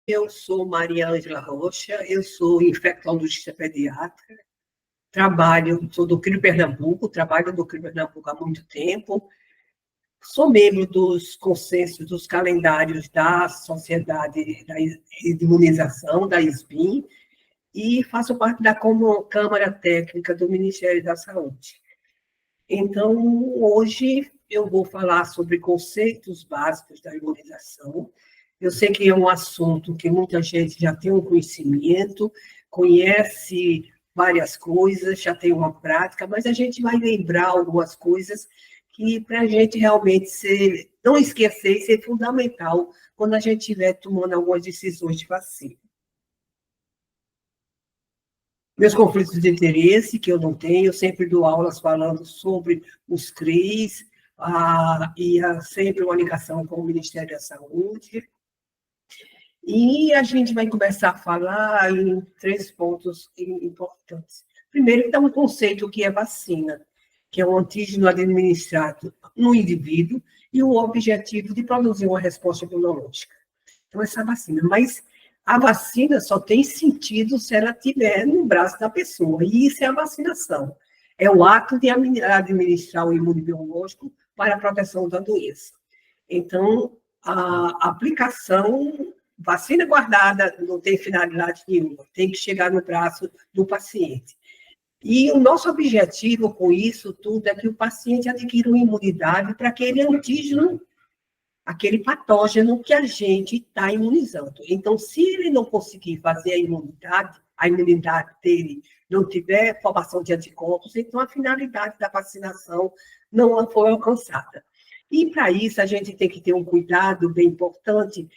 Eu sou Maria Ângela Rocha, eu sou infectologista pediatra, sou do CRI Pernambuco, trabalho no CRI Pernambuco há muito tempo, sou membro dos consensos, dos calendários da Sociedade de Imunização, da ISBIM, e faço parte da Câmara Técnica do Ministério da Saúde. Então, hoje eu vou falar sobre conceitos básicos da imunização. Eu sei que é um assunto que muita gente já tem um conhecimento, conhece várias coisas, já tem uma prática, mas a gente vai lembrar algumas coisas que, para a gente realmente não esquecer e ser fundamental quando a gente estiver tomando algumas decisões de vacina. Meus conflitos de interesse, que eu não tenho, eu sempre dou aulas falando sobre os CRIs, sempre uma ligação com o Ministério da Saúde. E a gente vai começar a falar em 3 pontos importantes. Primeiro, dá um conceito que é vacina, que é um antígeno administrado no indivíduo e o objetivo de produzir uma resposta imunológica. Então, essa vacina. Mas a vacina só tem sentido se ela estiver no braço da pessoa, e isso é a vacinação. É o ato de administrar o imunobiológico para a proteção da doença. Então, a aplicação, vacina guardada não tem finalidade nenhuma, tem que chegar no braço do paciente. E o nosso objetivo com isso tudo é que o paciente adquira uma imunidade para aquele antígeno, aquele patógeno que a gente está imunizando. Então, se ele não conseguir fazer a imunidade dele não tiver formação de anticorpos, então a finalidade da vacinação não foi alcançada. E, para isso, a gente tem que ter um cuidado bem importante,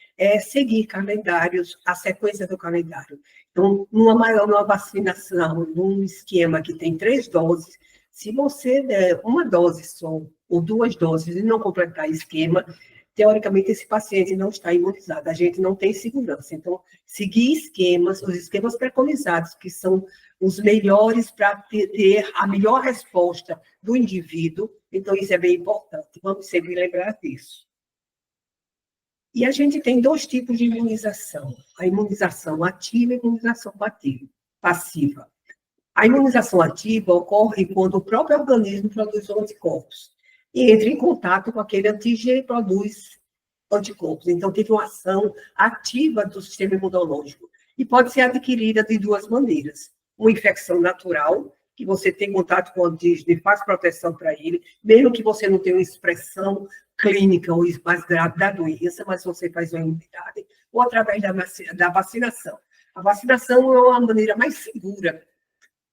seguir calendários, a sequência do calendário. Então, numa vacinação, num esquema que tem 3 doses, se você der uma dose só, ou 2 doses, e não completar esquema, teoricamente, esse paciente não está imunizado, a gente não tem segurança. Então, seguir os esquemas preconizados, que são os melhores para ter a melhor resposta do indivíduo, então isso é bem importante, vamos sempre lembrar disso. E a gente tem 2 tipos de imunização, a imunização ativa e a imunização passiva. A imunização ativa ocorre quando o próprio organismo produz anticorpos e entra em contato com aquele antígeno e produz anticorpos. Então, teve uma ação ativa do sistema imunológico e pode ser adquirida de 2 maneiras. Uma infecção natural, que você tem contato com o antígeno e faz proteção para ele, mesmo que você não tenha uma expressão clínica ou mais grave da doença, mas você faz uma imunidade, ou através da vacinação. A vacinação é uma maneira mais segura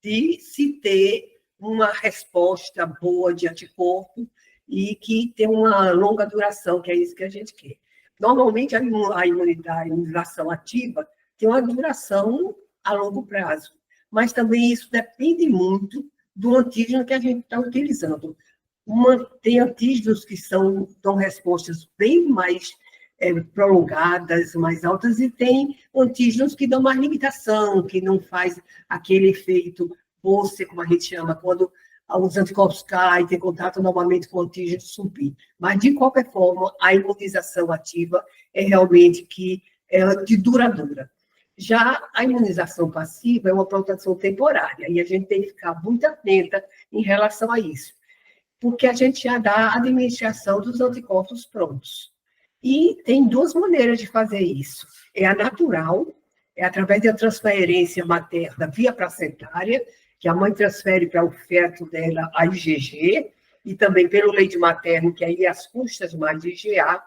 de se ter uma resposta boa de anticorpo e que tem uma longa duração, que é isso que a gente quer. Normalmente, a imunização ativa tem uma duração a longo prazo, mas também isso depende muito do antígeno que a gente está utilizando. Tem antígenos que dão respostas bem mais prolongadas, mais altas, e tem antígenos que dão mais limitação, que não faz aquele efeito pôster, como a gente chama, quando os anticorpos caem, tem contato novamente com o antígeno subir. Mas, de qualquer forma, a imunização ativa é realmente de duradoura. Já a imunização passiva é uma proteção temporária, e a gente tem que ficar muito atenta em relação a isso, porque a gente já dá a administração dos anticorpos prontos. E tem 2 maneiras de fazer isso. É a natural, é através da transferência materna via placentária, que a mãe transfere para o feto dela a IgG, e também pelo leite materno, que aí é as custas mais de IgA,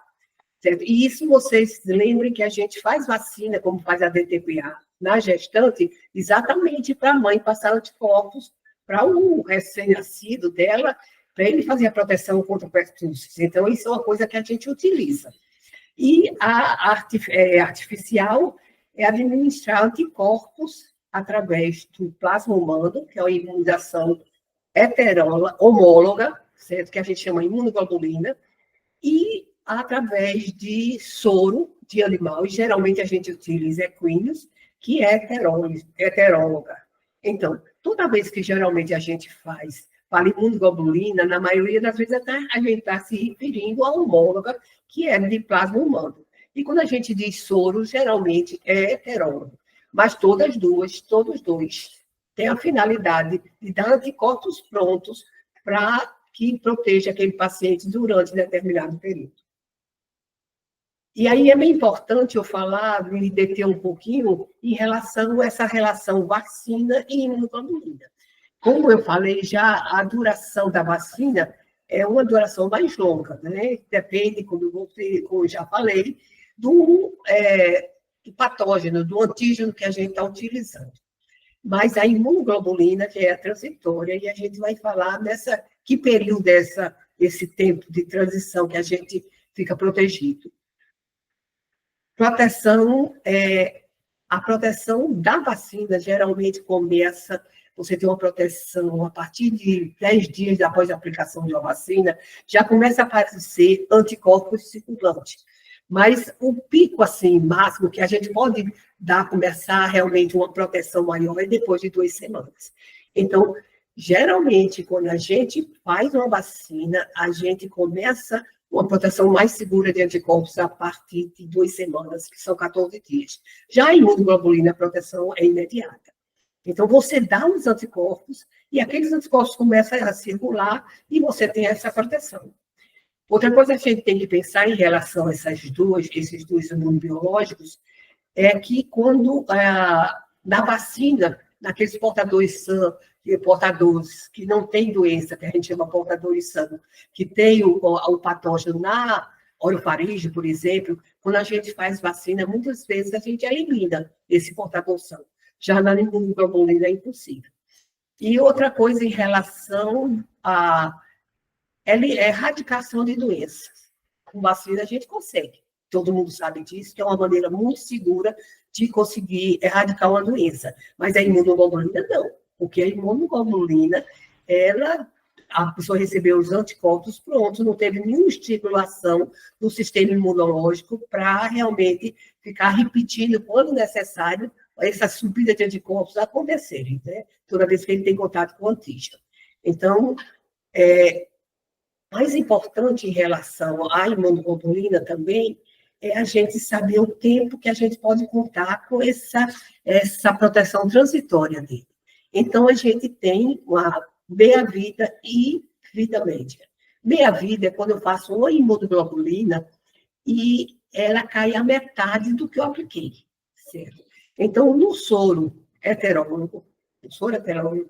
certo? E isso vocês lembrem que a gente faz vacina, como faz a DTPA, na gestante, exatamente para a mãe passar anticorpos para o recém-nascido dela, para ele fazer a proteção contra pertúrcios. Então, isso é uma coisa que a gente utiliza. E a artificial é administrar anticorpos através do plasma humano, que é uma imunização homóloga, certo? Que a gente chama imunoglobulina, e através de soro de animal, e geralmente a gente utiliza equinos, que é heteróloga. Então, toda vez que geralmente a gente fala imunoglobulina, na maioria das vezes até a gente está se referindo à homóloga, que é de plasma humano. E quando a gente diz soro, geralmente é heterólogo. Mas todos dois, têm a finalidade de dar anticorpos prontos para que proteja aquele paciente durante determinado período. E aí é bem importante eu falar, me deter um pouquinho em relação a essa relação vacina e imunoglobulina. Como eu falei já, a duração da vacina é uma duração mais longa, né? Depende, como eu já falei, do patógeno, do antígeno que a gente está utilizando. Mas a imunoglobulina já é transitória e a gente vai falar que período esse tempo de transição que a gente fica protegido. A proteção da vacina geralmente começa, você tem uma proteção a partir de 10 dias após a aplicação de uma vacina, já começa a aparecer anticorpos circulantes. Mas o pico, assim, máximo que a gente pode começar realmente uma proteção maior é depois de 2 semanas. Então, geralmente, quando a gente faz uma vacina, a gente começa uma proteção mais segura de anticorpos a partir de 2 semanas, que são 14 dias. Já a imunoglobulina, a proteção é imediata. Então, você dá os anticorpos e aqueles anticorpos começam a circular e você tem essa proteção. Outra coisa que a gente tem que pensar em relação a esses dois imunobiológicos é que quando, na vacina, naqueles portadores que não têm doença, que a gente chama portadores sãos, que tem o patógeno na orofaringe, por exemplo, quando a gente faz vacina, muitas vezes a gente elimina esse portador são. Já na imunoglobulina é impossível. E outra coisa em relação à erradicação de doenças. Com vacina a gente consegue. Todo mundo sabe disso, que é uma maneira muito segura de conseguir erradicar uma doença. Mas a imunoglobulina não, porque a imunoglobulina, a pessoa recebeu os anticorpos prontos, não teve nenhuma estimulação do sistema imunológico para realmente ficar repetindo, quando necessário, essa subida de anticorpos acontecerem, né? Toda vez que ele tem contato com o antígeno. Então, mais importante em relação à imunoglobulina também é a gente saber o tempo que a gente pode contar com essa proteção transitória dele. Então, a gente tem uma meia-vida e vida média. Meia-vida é quando eu faço uma imunoglobulina e ela cai a metade do que eu apliquei, certo? Então, no soro heterólogo,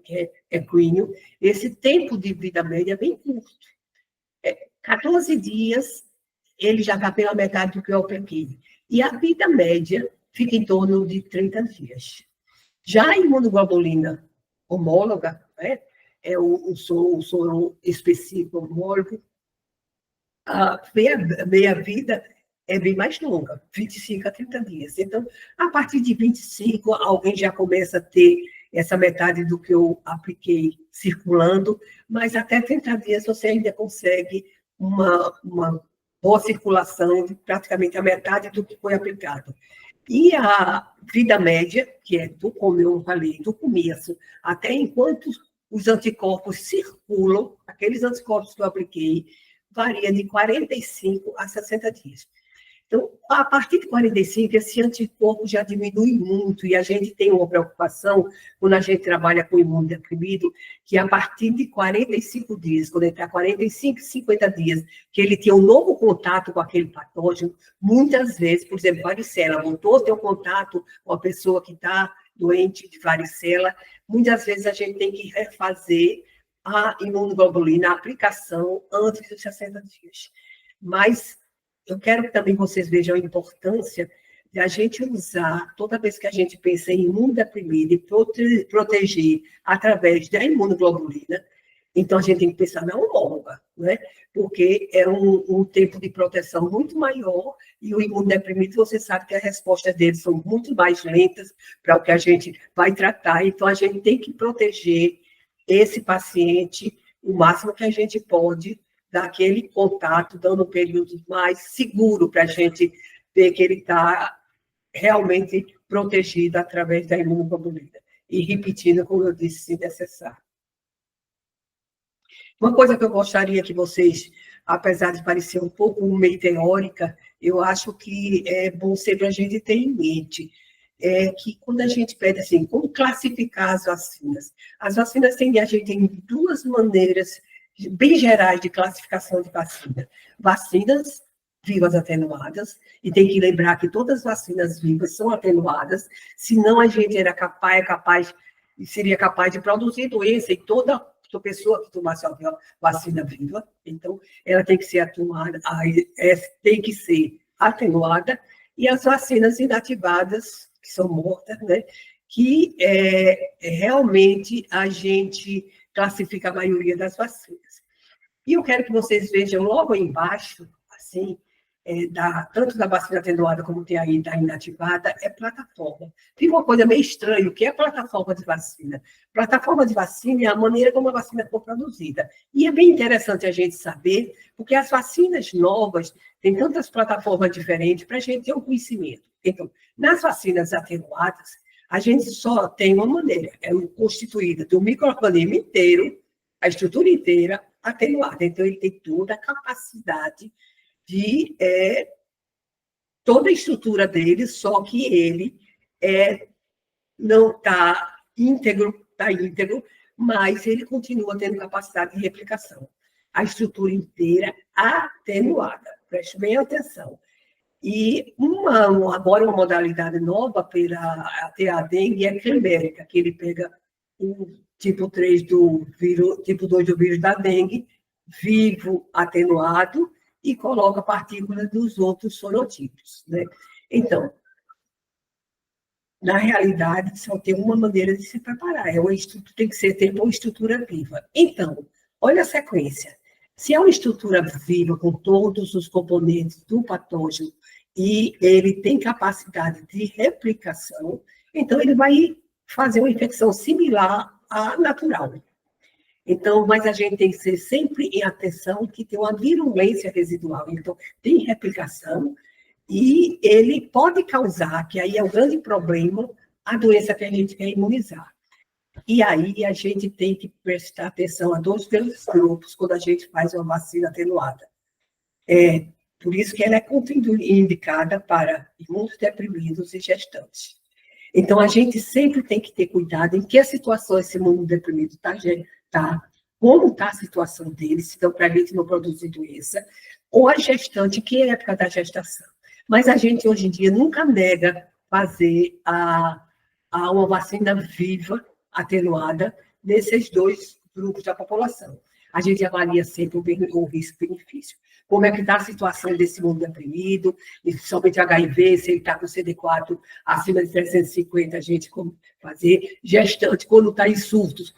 que é equíneo, esse tempo de vida média é bem curto. 14 dias, ele já está pela metade do que eu apliquei. E a vida média fica em torno de 30 dias. Já a imunoglobulina homóloga, né, é o soro específico homólogo, a meia-vida é bem mais longa, 25 a 30 dias. Então, a partir de 25, alguém já começa a ter essa metade do que eu apliquei circulando, mas até 30 dias você ainda consegue uma boa circulação de praticamente a metade do que foi aplicado. E a vida média, que é como eu falei, do começo, até enquanto os anticorpos circulam, aqueles anticorpos que eu apliquei, varia de 45 a 60 dias. Então, a partir de 45, esse anticorpo já diminui muito, e a gente tem uma preocupação, quando a gente trabalha com imunodeprimido, que a partir de 45 dias, quando ele está 45, 50 dias, que ele tem um novo contato com aquele patógeno, muitas vezes, por exemplo, varicela, voltou a ter um contato com a pessoa que está doente de varicela, muitas vezes a gente tem que refazer a imunoglobulina, a aplicação, antes dos 60 dias. Mas eu quero que também vocês vejam a importância de a gente usar, toda vez que a gente pensa em imunodeprimido e proteger através da imunoglobulina, então a gente tem que pensar na homóloga, né? Porque é um tempo de proteção muito maior e o imunodeprimido, você sabe que as respostas deles são muito mais lentas para o que a gente vai tratar, então a gente tem que proteger esse paciente o máximo que a gente pode, daquele contato, dando um período mais seguro para a gente ver que ele está realmente protegido através da imunoglobulina. E repetindo, como eu disse, se necessário. Uma coisa que eu gostaria que vocês apesar de parecer um pouco meio teórica, eu acho que é bom sempre a gente ter em mente que quando a gente pede assim, como classificar as vacinas a gente tem duas maneiras bem gerais de classificação de vacina. Vacinas vivas atenuadas, e tem que lembrar que todas as vacinas vivas são atenuadas, senão a gente seria capaz de produzir doença em toda pessoa que tomasse a vacina viva. Então, ela tem que ser atenuada, tem que ser atenuada, e as vacinas inativadas, que são mortas, né, que realmente a gente classifica a maioria das vacinas. E eu quero que vocês vejam logo embaixo, assim, tanto da vacina atenuada como tem aí da inativada, é plataforma. Fica uma coisa meio estranha, o que é plataforma de vacina? Plataforma de vacina é a maneira como a vacina foi produzida. E é bem interessante a gente saber, porque as vacinas novas têm tantas plataformas diferentes para a gente ter um conhecimento. Então, nas vacinas atenuadas, a gente só tem uma maneira, é constituída do microorganismo inteiro, a estrutura inteira atenuada. Então, ele tem toda a capacidade de toda a estrutura dele, só que ele não está íntegro, mas ele continua tendo capacidade de replicação. A estrutura inteira atenuada. Preste bem atenção. E agora uma modalidade nova para ter a dengue é a climérica, que ele pega o tipo 3 do vírus, tipo 2 do vírus da dengue, vivo atenuado, e coloca partículas dos outros sonotipos, né? Então, na realidade, só tem uma maneira de se preparar, tem que ser ter uma estrutura viva. Então, olha a sequência. Se é uma estrutura viva com todos os componentes do patógeno e ele tem capacidade de replicação, então ele vai fazer uma infecção similar à natural. Então, mas a gente tem que ser sempre em atenção que tem uma virulência residual. Então, tem replicação e ele pode causar, que aí é o grande problema, a doença que a gente quer imunizar. E aí a gente tem que prestar atenção a dois grandes grupos quando a gente faz uma vacina atenuada. Por isso que ela é contraindicada para imunodeprimidos e gestantes. Então, a gente sempre tem que ter cuidado em que situação esse imunodeprimido está, como está a situação dele, então, para a gente não produzir doença, ou a gestante, que é a época da gestação. Mas a gente, hoje em dia, nunca nega fazer uma vacina viva, atenuada, nesses dois grupos da população. A gente avalia sempre o risco-benefício. Como é que está a situação desse mundo deprimido, principalmente HIV, se ele está com CD4 acima de 350, a gente fazer. Gestante, quando está em surtos,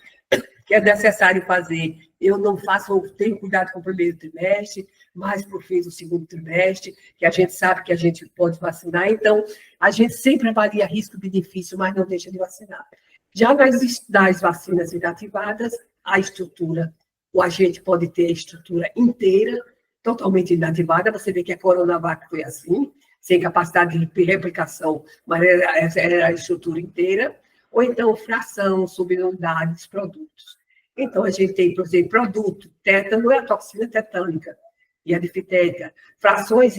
que é necessário fazer. Eu não faço, eu tenho cuidado com o primeiro trimestre, mais para o fim do segundo trimestre, que a gente sabe que a gente pode vacinar. Então, a gente sempre avalia risco-benefício, mas não deixa de vacinar. Já nas vacinas inativadas, a estrutura, o agente pode ter a estrutura inteira, totalmente inativada. Você vê que a Coronavac foi assim, sem capacidade de replicação, mas era a estrutura inteira. Ou então, fração, subunidades, produtos. Então, a gente tem, por exemplo, produto, tétano é a toxina tetânica e a diftéria. Frações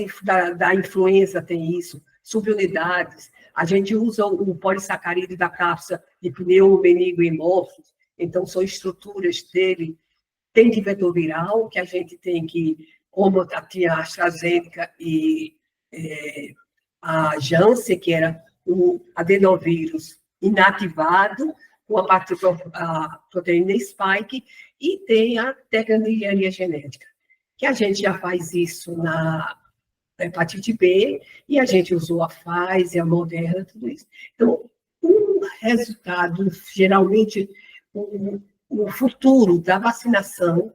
da influenza tem isso, subunidades. A gente usa o polissacarídeo da cápsula de pneumo, meningo e hemófilos. Então, são estruturas dele. Tem de vetor viral, que a gente tem que, como tinha a AstraZeneca e a Janssen, que era o adenovírus inativado, com a proteína spike, e tem a técnica de engenharia genética, que a gente já faz isso na hepatite B, e a gente usou a Pfizer, a Moderna, tudo isso. Então, o resultado, geralmente, o futuro da vacinação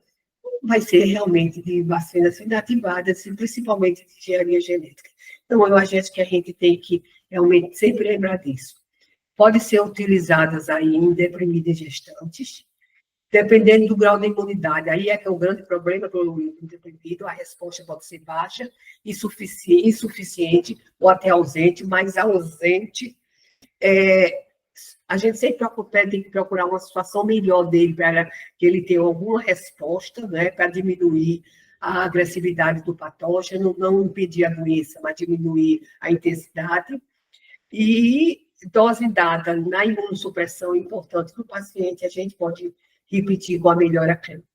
vai ser realmente de vacinas inativadas, principalmente de engenharia genética. Então, eu acho que a gente tem que realmente sempre lembrar disso. Pode ser utilizadas aí em deprimidos gestantes, dependendo do grau de imunidade. Aí é que é o grande problema para o deprimido, a resposta pode ser baixa, insuficiente ou até ausente, mas ausente, a gente sempre tem que procurar uma situação melhor dele, para que ele tenha alguma resposta, né, para diminuir a agressividade do patógeno, não impedir a doença, mas diminuir a intensidade. E dose dada na imunossupressão importante do paciente, a gente pode repetir com a melhora clínica.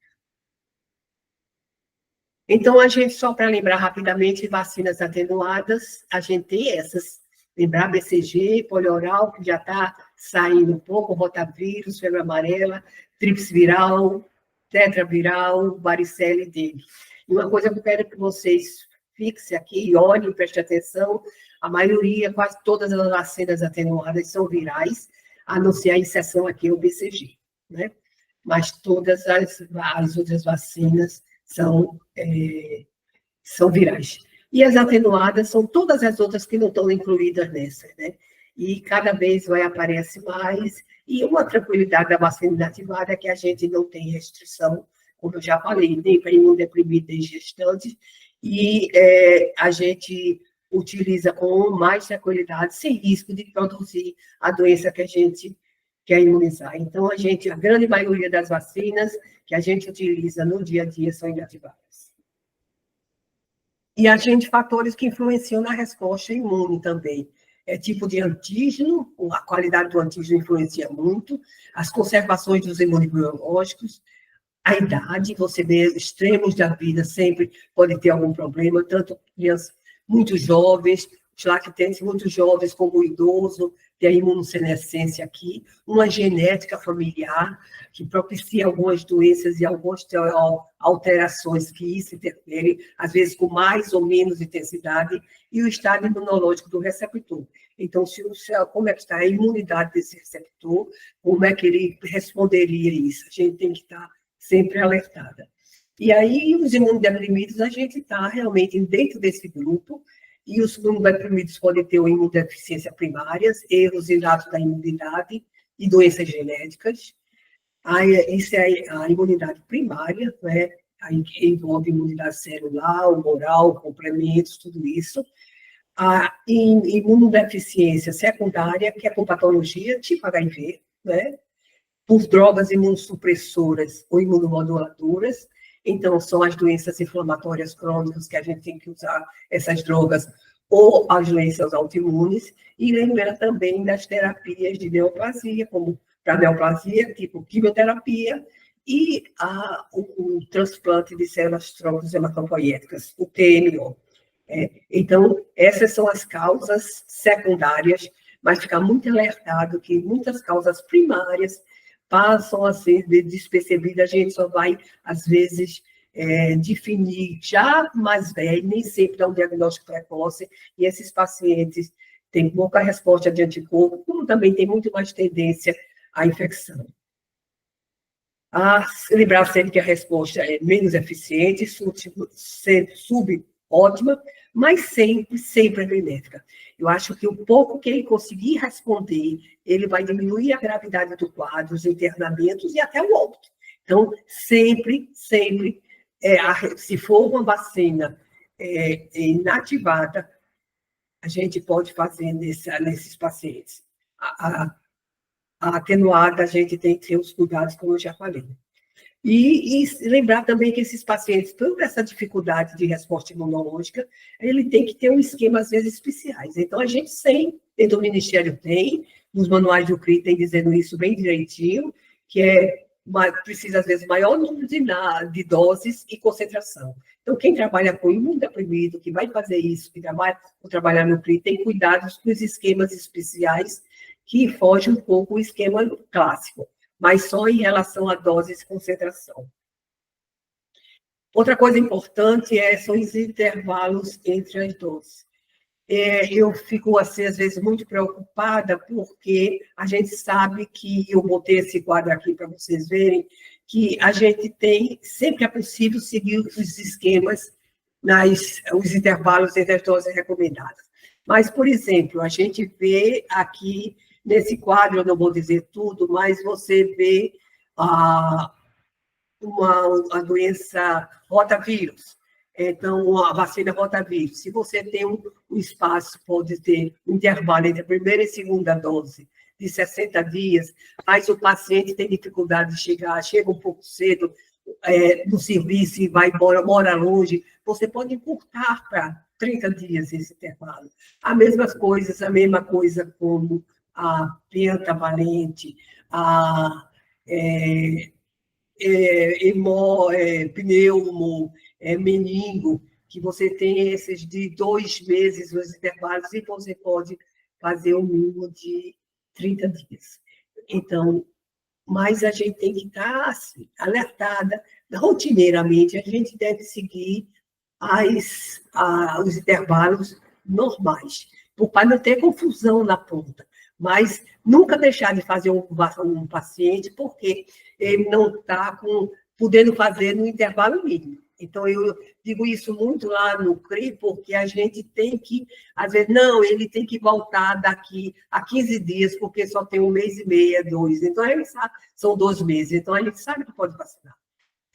Então, a gente, só para lembrar rapidamente, vacinas atenuadas, a gente tem essas. Lembrar BCG, polioral, que já está saindo um pouco, rotavírus, febre amarela, tríplice viral, tetraviral, varicela e dengue. E uma coisa que eu quero que vocês fixem aqui e olhem, prestem atenção, a maioria, quase todas as vacinas atenuadas são virais, a não ser a exceção aqui, o BCG, né? Mas todas as outras vacinas são virais. E as atenuadas são todas as outras que não estão incluídas nessa, né? E cada vez vai aparecer mais. E uma tranquilidade da vacina inativada é que a gente não tem restrição, como eu já falei, nem para imunodeprimido, nem gestante, e a gente utiliza com mais tranquilidade, sem risco de produzir a doença que a gente quer imunizar. Então, a grande maioria das vacinas que a gente utiliza no dia a dia são inativadas. E fatores que influenciam na resposta imune também. Tipo de antígeno, a qualidade do antígeno influencia muito, as conservações dos imunobiológicos, a idade, você vê extremos da vida, sempre pode ter algum problema, tanto crianças muito jovens, os lactantes muito jovens, como o idoso, tem a imunossenescência aqui, uma genética familiar que propicia algumas doenças e algumas alterações que isso interfere, às vezes com mais ou menos intensidade, e o estado imunológico do receptor. Então, como é que está a imunidade desse receptor, como é que ele responderia a isso? A gente tem que estar sempre alertada. E aí, os imunodeprimidos, a gente está realmente dentro desse grupo, e os imunodeprimidos podem ter uma imunodeficiência primárias, erros inatos da imunidade e doenças genéticas. Isso é a imunidade primária, né? Aí envolve imunidade celular, humoral, complementos, tudo isso. A imunodeficiência secundária, que é com patologia, tipo HIV, né? Por drogas imunossupressoras ou imunomoduladoras. Então, são as doenças inflamatórias crônicas que a gente tem que usar essas drogas, ou as doenças autoimunes, e lembrar também das terapias de neoplasia, como para neoplasia, tipo quimioterapia, e o transplante de células troncos hematopoiéticas, o TMO. Então, essas são as causas secundárias, mas ficar muito alertado que muitas causas primárias passam a ser despercebidas, a gente só vai, às vezes, definir já mais velho, nem sempre dá um diagnóstico precoce, e esses pacientes têm pouca resposta de anticorpo, como também tem muito mais tendência à infecção. Lembrar sempre que a resposta é menos eficiente, subótima, mas sempre é benéfica. Eu acho que o pouco que ele conseguir responder, ele vai diminuir a gravidade do quadro, os internamentos e até o óbito. Então, sempre, se for uma vacina inativada, a gente pode fazer nesses pacientes. A atenuada, a gente tem que ter os cuidados, como eu já falei. E lembrar também que esses pacientes, por essa dificuldade de resposta imunológica, ele tem que ter um esquema, às vezes, especiais. Então, a gente dentro do Ministério tem, nos manuais do CRI tem dizendo isso bem direitinho, que precisa, às vezes, maior número de doses e concentração. Então, quem trabalha com imunodeprimido, que vai fazer isso, que vai trabalhar no CRI, tem cuidados com os esquemas especiais que fogem um pouco o esquema clássico, mas só em relação a doses e concentração. Outra coisa importante são os intervalos entre as doses. Eu fico, assim, às vezes, muito preocupada, porque a gente sabe que, eu botei esse quadro aqui para vocês verem, que a gente tem, sempre que é possível, seguir os esquemas, os intervalos entre as doses recomendadas. Mas, por exemplo, a gente vê aqui, nesse quadro, eu não vou dizer tudo, mas você vê a doença rotavírus. Então, a vacina rotavírus. Se você tem um espaço, pode ter um intervalo entre a primeira e segunda dose de 60 dias, mas o paciente tem dificuldade de chega um pouco cedo, no serviço e vai embora, mora longe, você pode encurtar para 30 dias esse intervalo. A mesma coisa como a pentavalente, a pneumo, meningo, que você tem esses de 2 meses os intervalos e você pode fazer o mínimo de 30 dias. Então, mas a gente tem que estar assim, alertada, rotineiramente, a gente deve seguir os intervalos normais, para não ter confusão na ponta. Mas nunca deixar de fazer um paciente porque ele não está podendo fazer no intervalo mínimo. Então, eu digo isso muito lá no CRI, porque a gente tem que, às vezes, não, ele tem que voltar daqui a 15 dias, porque só tem 1 mês e meio, 2. Então, a gente sabe, são 2 meses, então a gente sabe que pode vacinar.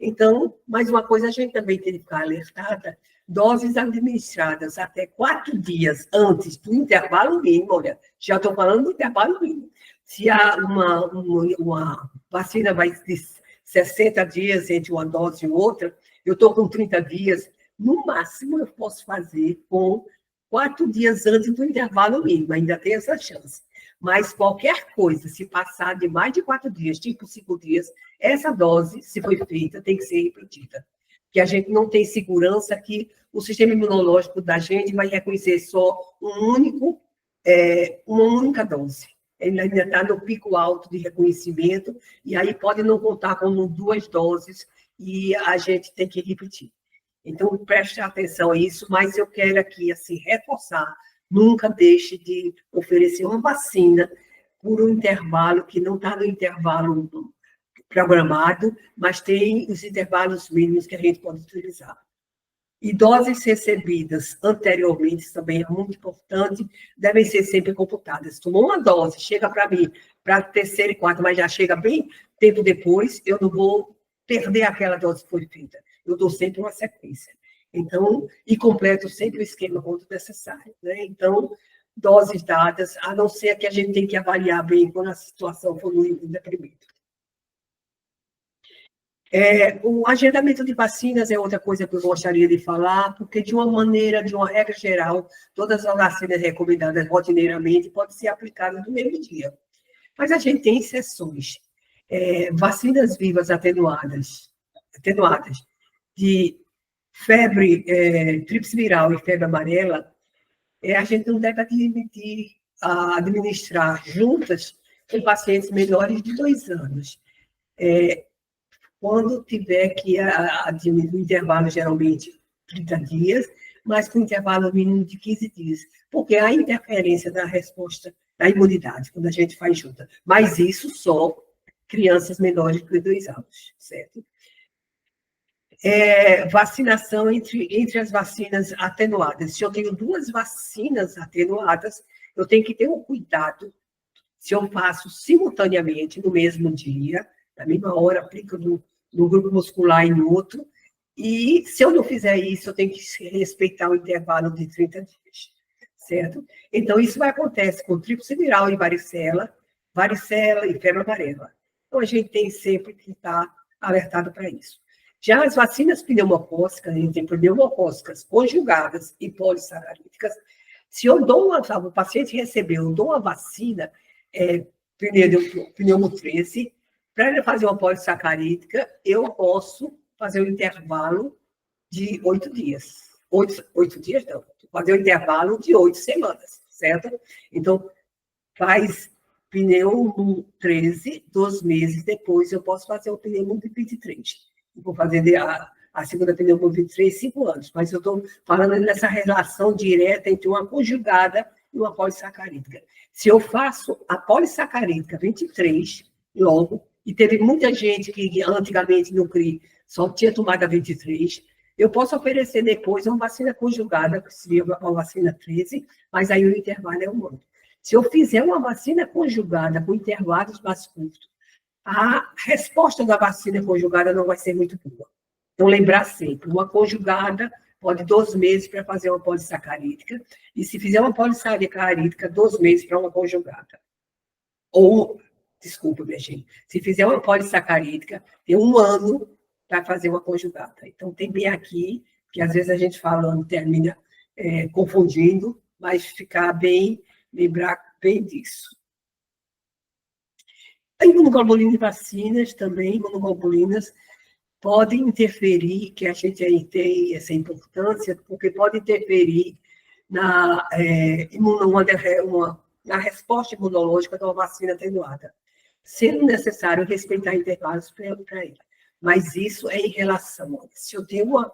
Então, mais uma coisa, a gente também tem que ficar alertada, doses administradas até 4 dias antes do intervalo mínimo, olha, já estou falando do intervalo mínimo. Se há uma vacina vai de 60 dias entre uma dose e outra, eu estou com 30 dias, no máximo eu posso fazer com 4 dias antes do intervalo mínimo, ainda tem essa chance. Mas qualquer coisa, se passar de mais de 4 dias, tipo 5 dias, essa dose, se foi feita, tem que ser repetida. Porque a gente não tem segurança que o sistema imunológico da gente vai reconhecer só uma única dose. Ele ainda está no pico alto de reconhecimento, e aí pode não contar com 2 doses, e a gente tem que repetir. Então, preste atenção a isso, mas eu quero aqui, assim, reforçar, nunca deixe de oferecer uma vacina por um intervalo que não está no intervalo programado, mas tem os intervalos mínimos que a gente pode utilizar. E doses recebidas anteriormente também é muito importante, devem ser sempre computadas. Tomou uma dose, chega para mim, para terceira e quarta, mas já chega bem tempo depois, eu não vou perder aquela dose que foi feita. Eu dou sempre uma sequência. Então, e completo sempre o esquema quanto necessário. Né? Então, doses dadas, a não ser que a gente tem que avaliar bem quando a situação for no indeprimento. O agendamento de vacinas é outra coisa que eu gostaria de falar, porque, de uma regra geral, todas as vacinas recomendadas rotineiramente podem ser aplicadas no mesmo dia. Mas a gente tem exceções. Vacinas vivas atenuadas de febre, tríplice viral e febre amarela, a gente não deve administrar juntas em pacientes menores de 2 anos. Quando tiver que diminuir o intervalo, geralmente 30 dias, mas com intervalo mínimo de 15 dias, porque há interferência da resposta da imunidade, quando a gente faz junta. Mas isso só crianças menores de 2 anos, certo? Vacinação entre as vacinas atenuadas. Se eu tenho 2 vacinas atenuadas, eu tenho que ter um cuidado se eu faço simultaneamente no mesmo dia, na mesma hora, aplico no grupo muscular e no outro, e se eu não fizer isso, eu tenho que respeitar o intervalo de 30 dias, certo? Então, isso vai acontecer com tríplice viral e varicela e febre amarela. Então, a gente tem sempre que estar alertado para isso. Já as vacinas pneumocócicas, a gente tem pneumocócicas conjugadas e polissacarídicas. Se eu dou o paciente recebeu, eu dou uma vacina, pneumo 13, para ele fazer uma polissacarídica, eu posso fazer um intervalo de 8 dias. 8 dias, não. Fazer um intervalo de 8 semanas, certo? Então, faz pneumo 13, 2 meses depois, eu posso fazer o pneumo de 23. Vou fazer a segunda pneumo 23, 5 anos. Mas eu estou falando nessa relação direta entre uma conjugada e uma polissacarídica. Se eu faço a polissacarídica 23, logo, e teve muita gente que antigamente no CRI só tinha tomado a 23, eu posso oferecer depois uma vacina conjugada, que seria uma vacina 13, mas aí o intervalo é 1 ano. Se eu fizer uma vacina conjugada com intervalos mais curtos, a resposta da vacina conjugada não vai ser muito boa. Então, lembrar sempre, uma conjugada pode 2 meses para fazer uma polissacarídica, e se fizer uma polissacarídica, 2 meses para uma conjugada. Ou, desculpa, minha gente, se fizer uma polissacarídica, tem 1 ano para fazer uma conjugada. Então, tem bem aqui, que às vezes a gente falando termina confundindo, mas ficar bem, lembrar bem disso. A imunoglobulina de vacinas também, imunoglobulinas, podem interferir, que a gente aí tem essa importância, porque pode interferir na, na resposta imunológica de uma vacina atenuada, sendo necessário respeitar intervalos para ela. Mas isso é em relação, se eu tenho uma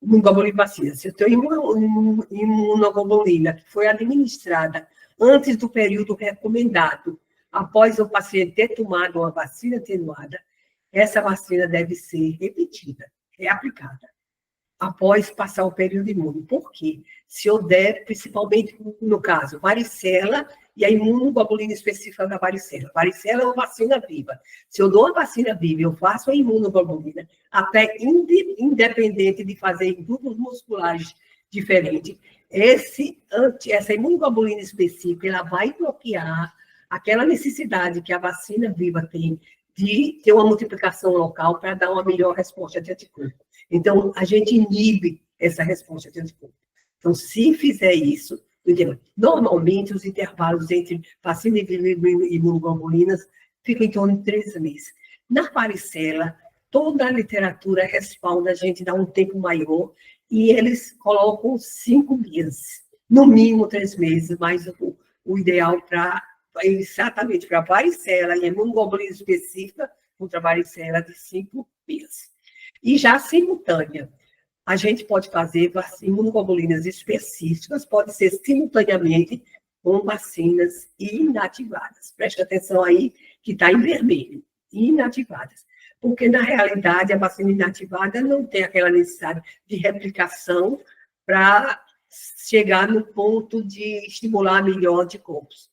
imunoglobulina de vacina, se eu tenho uma imunoglobulina que foi administrada antes do período recomendado, após o paciente ter tomado uma vacina atenuada, essa vacina deve ser repetida, reaplicada, após passar o período imune. Por quê? Se eu der, principalmente no caso, varicela e a imunoglobulina específica da varicela. Varicela é uma vacina viva. Se eu dou a vacina viva, eu faço a imunoglobulina, até independente de fazer em grupos musculares diferentes, essa imunoglobulina específica, ela vai bloquear aquela necessidade que a vacina viva tem de ter uma multiplicação local para dar uma melhor resposta de anticorpo. Então, a gente inibe essa resposta de anticorpo. Então, se fizer isso, normalmente os intervalos entre vacina e imunoglobulinas ficam em torno de 3 meses. Na varicela, toda a literatura respalda a gente dar um tempo maior e eles colocam 5 meses, no mínimo 3 meses, mas o ideal exatamente para varicela e imunoglobulina específica, contra a varicela de 5 meses. E já simultânea, a gente pode fazer imunoglobulinas específicas, pode ser simultaneamente com vacinas inativadas. Preste atenção aí que está em vermelho, inativadas. Porque, na realidade, a vacina inativada não tem aquela necessidade de replicação para chegar no ponto de estimular melhor anticorpos.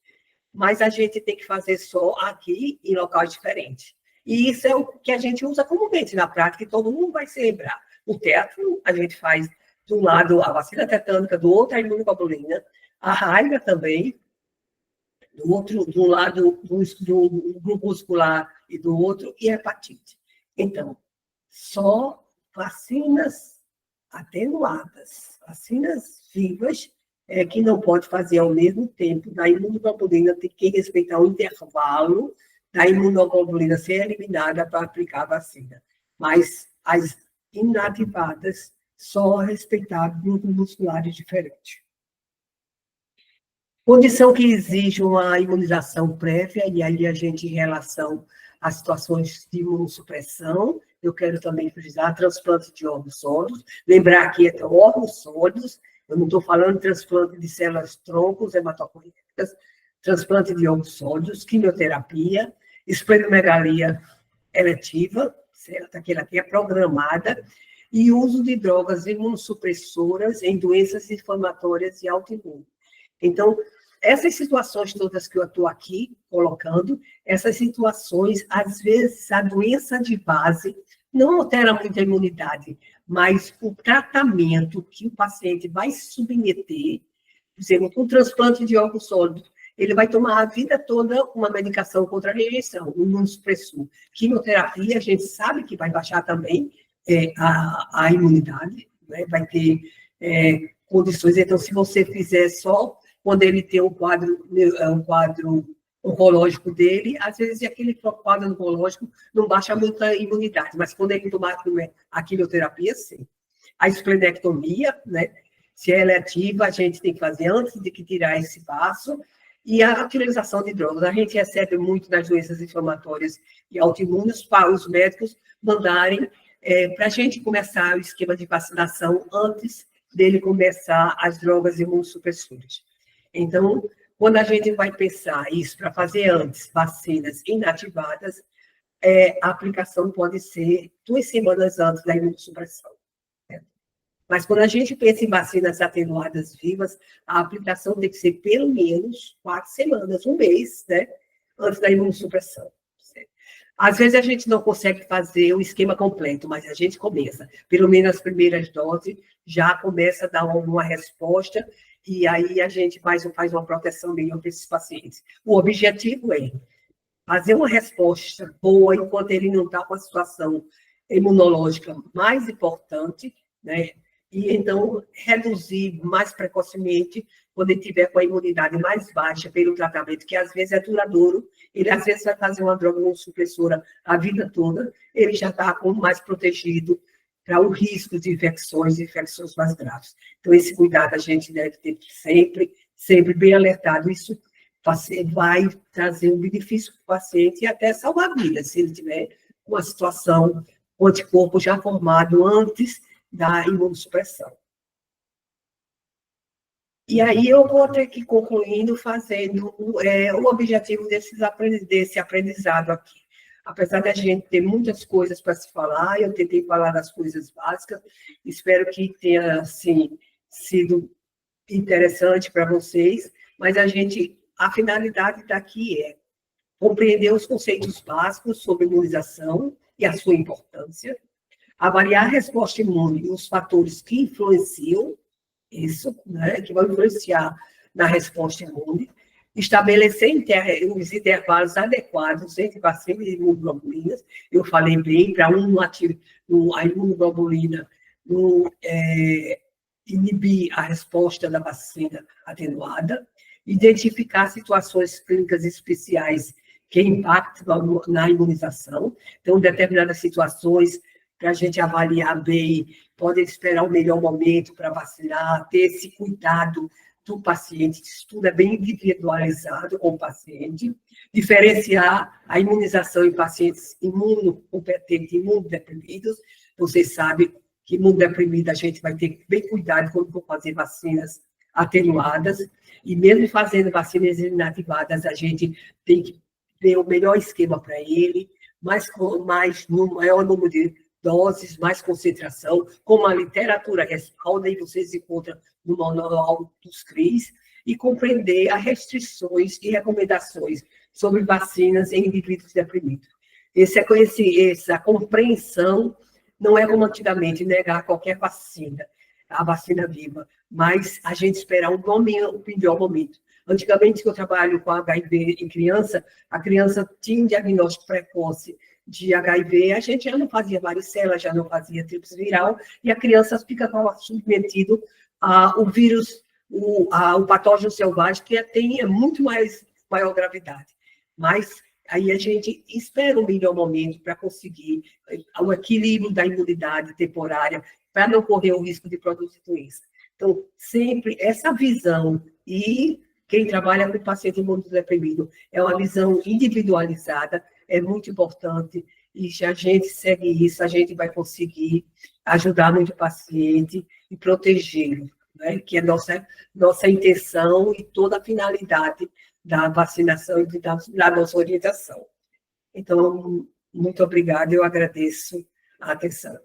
Mas a gente tem que fazer só aqui em locais diferentes. E isso é o que a gente usa comumente na prática, e todo mundo vai se lembrar. O tétano, a gente faz de um lado a vacina tetânica, do outro a imunoglobulina, a raiva também, de um lado do grupo muscular e do outro, e a hepatite. Então, só vacinas atenuadas, vacinas vivas, que não pode fazer ao mesmo tempo da imunoglobulina, tem que respeitar o intervalo da imunoglobulina ser eliminada para aplicar a vacina. Mas as inativadas, só respeitar grupos musculares diferentes. Condição que exige uma imunização prévia, e aí a gente, em relação às situações de imunossupressão, eu quero também frisar transplante de órgãos sólidos, lembrar que é órgãos sólidos, eu não estou falando de transplante de células troncos hematopoéticas, transplante de órgãos sólidos, quimioterapia, esplenomegalia eletiva, certo? Aquela que é programada, e uso de drogas imunossupressoras em doenças inflamatórias e autoimunes. Então, essas situações todas que eu estou aqui colocando, essas situações, às vezes, a doença de base não altera muito a imunidade, mas o tratamento que o paciente vai se submeter, por exemplo, com transplante de órgão sólido, ele vai tomar a vida toda uma medicação contra a rejeição, um imunossupressor. Quimioterapia, a gente sabe que vai baixar também a imunidade, né? Vai ter condições. Então, se você fizer só quando ele tem um quadro oncológico dele, às vezes aquele quadro oncológico não baixa muita imunidade, mas quando ele tomar a quimioterapia, sim. A esplenectomia, né? Se é eletiva, a gente tem que fazer antes de que tirar esse vaso, e a utilização de drogas. A gente recebe muito das doenças inflamatórias e autoimunes para os médicos mandarem para a gente começar o esquema de vacinação antes dele começar as drogas imunossupressoras. Então, quando a gente vai pensar isso para fazer antes vacinas inativadas, a aplicação pode ser 2 semanas antes da imunossupressão. Mas quando a gente pensa em vacinas atenuadas vivas, a aplicação tem que ser pelo menos 4 semanas, 1 mês, né, antes da imunossupressão. Certo? Às vezes a gente não consegue fazer o esquema completo, mas a gente começa. Pelo menos as primeiras doses já começa a dar uma resposta, e aí a gente faz uma proteção melhor para esses pacientes. O objetivo é fazer uma resposta boa enquanto ele não está com a situação imunológica mais importante, né? E então reduzir mais precocemente quando ele tiver com a imunidade mais baixa pelo tratamento, que às vezes é duradouro, ele às vezes vai fazer uma droga imunossupressora a vida toda, ele já está mais protegido para o risco de infecções mais graves. Então, esse cuidado a gente deve ter sempre bem alertado. Isso vai trazer um benefício para o paciente e até salvar vidas, se ele tiver uma situação, o anticorpo já formado antes da imunossupressão. E aí eu vou ter que ir concluindo fazendo o objetivo desse aprendizado aqui. Apesar da gente ter muitas coisas para se falar, eu tentei falar das coisas básicas, espero que tenha, assim, sido interessante para vocês, mas a finalidade daqui é compreender os conceitos básicos sobre imunização e a sua importância, avaliar a resposta imune e os fatores que influenciam isso, né, que vão influenciar na resposta imune, estabelecer os intervalos adequados entre vacinas e imunoglobulinas. Eu falei bem, para a imunoglobulina inibir a resposta da vacina atenuada, identificar situações clínicas especiais que impactam na imunização. Então, determinadas situações, para a gente avaliar bem, podem esperar o melhor momento para vacinar, ter esse cuidado do paciente, isso tudo é bem individualizado com o paciente, diferenciar a imunização em pacientes imunocompetentes e imunodeprimidos. Vocês sabem que imunodeprimido a gente vai ter bem cuidado quando for fazer vacinas atenuadas, e mesmo fazendo vacinas inativadas, a gente tem que ter o melhor esquema para ele, no maior número de doses, mais concentração, como a literatura respalda, e vocês encontram no manual dos CRIs, e compreender as restrições e recomendações sobre vacinas em indivíduos deprimidos. Essa compreensão não é como antigamente, negar qualquer vacina, a vacina viva, mas a gente esperar o melhor momento. Antigamente, que eu trabalho com HIV em criança, a criança tinha um diagnóstico precoce de HIV, a gente já não fazia varicela, já não fazia tríplice viral, e a criança fica submetido ao vírus, o patógeno selvagem, que tem muito maior gravidade. Mas aí a gente espera um melhor momento para conseguir o equilíbrio da imunidade temporária, para não correr o risco de produzir doença. Então, sempre essa visão, e quem trabalha com paciente imunodeprimido é uma visão individualizada, é muito importante, e se a gente segue isso, a gente vai conseguir ajudar muito o paciente e protegê-lo, né? Que é nossa intenção e toda a finalidade da vacinação e da nossa orientação. Então, muito obrigada, eu agradeço a atenção.